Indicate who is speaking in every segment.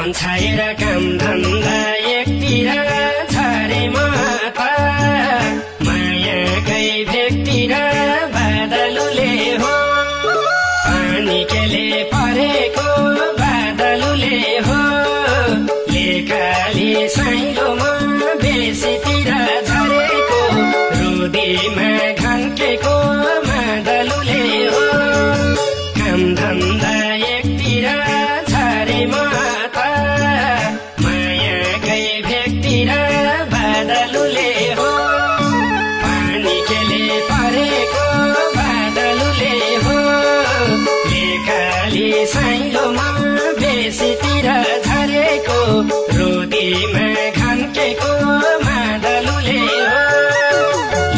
Speaker 1: पन्छाएर काम धन्दा एकतिर छाडे माता मायाकै भेगतिर बादलुले हो पानी केले परेको बादलुले हो लेकाली साइलोमा बेसीतिर झरेको रुदीमा घन्केको मादलुले हो काम धन्दा एकतिर छाडे माता मायाकै भेगतिर बादलुले हो पानी केले परेको बादलुले हो लेकाली साइलोमा बेसीतिर झरेको रुदीमा घन्केको मादलुले हो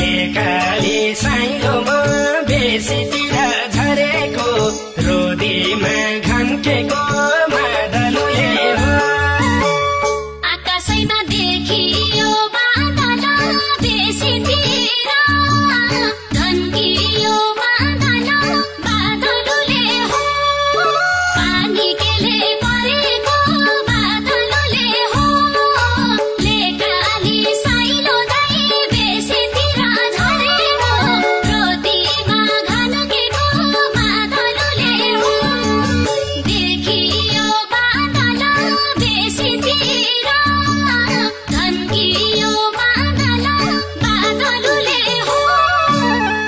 Speaker 1: लेकाली साइलोमा बेसीतिर झरेको रुदीमा घन्केको मादलुले हो
Speaker 2: आकाशैमा देखियो बादल बेसीतिर धन्कियो बादल बादलुले हो पानी केले परेको बादलुले हो लेकाली साइलो दाइ बेसीतिर झरेको रुदीमा घन्केको बादलुले हो देखियो बादल बेसीतिर धन्कियो बादल बादलुले हो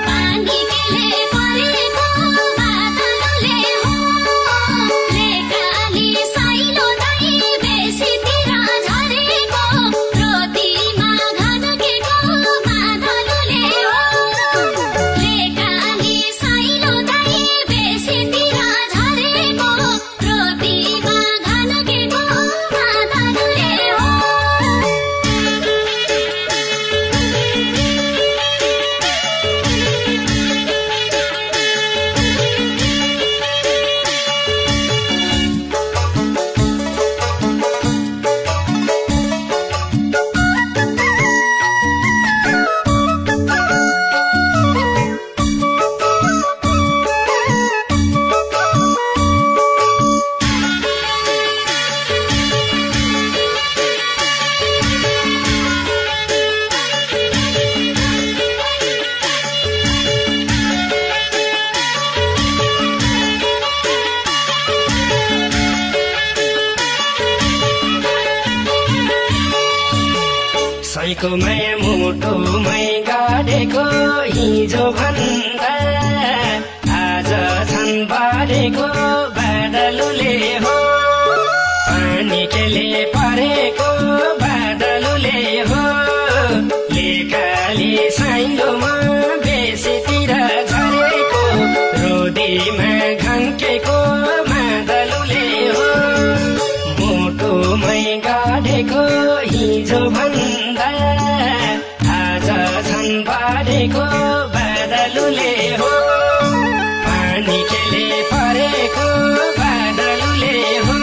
Speaker 2: पानी केले परेको बादलुले हो लेकाली साइलो दाइ बेसीतिर झरेको रुदीमा घन्केको बादलुले हो लेकाली साइलो दाइ बेसीतिर झरेको रुदीमा घन्केको बादलुले हो
Speaker 1: सैको माया मुटुमै गाडेको हिजो भन्दा आज झन् बढेको बादलुले हो पानी केले परेको बादलुले हो लेकाली साइलोमा बेसीतिर झरेको रुदीमा घन्केको बादलुले हो मुटुमै गाडेको हिजो भन्दा आज झन् बढेको बादलुले हो पानी केले परेको बादलुले हो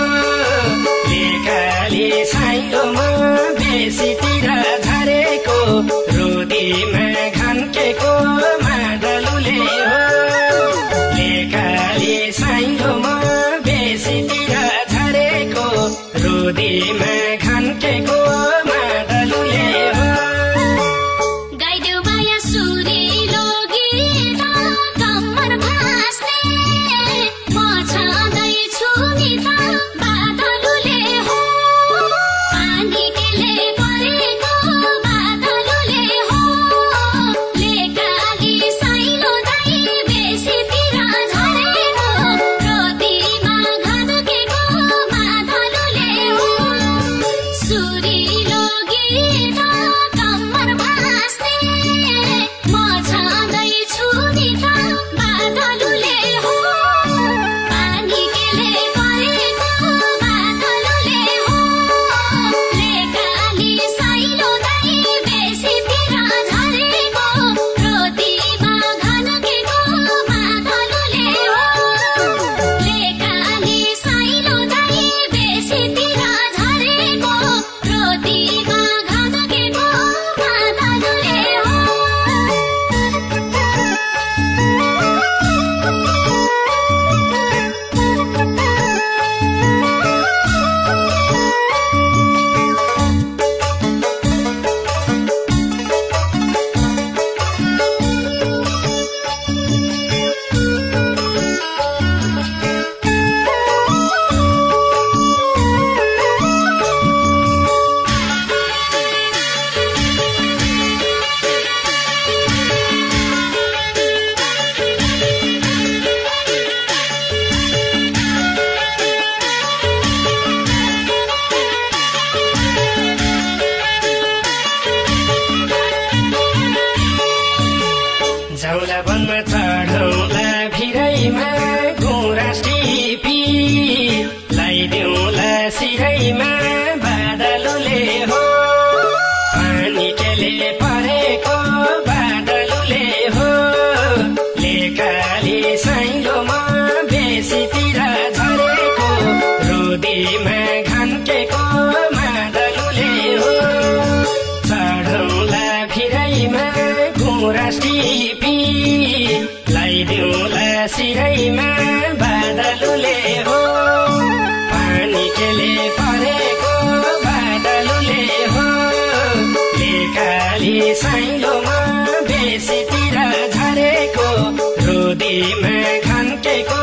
Speaker 1: लेकाली साइलोमा बेसीतिर झरेको रुदीमा घन्केको बादलुले हो लेकाली साइलोमा बेसीतिर झरेको रुदीमा घन्केको मादलुले हो
Speaker 2: गाइदेऊ माया सुरिलो गीत कम्मर भाँच्ने म छँदैछु नि त बादलुले हो पानी केले परेको बादलुले हो लेकाली साइलो दाइ बेसीतिर झरेको रुदीमा घन्केको बादलुले हो सुरिलो
Speaker 1: रोदीमा घन्केको मादलुले हो चढौला भिरैमा गुराँस टिपी लगाइदिउँला सिरैमा बादलुले हो पानी केले परेको बादलुले हो लेकाली साइलोमा बेसीतिर झरेको रोदीमा घन्केको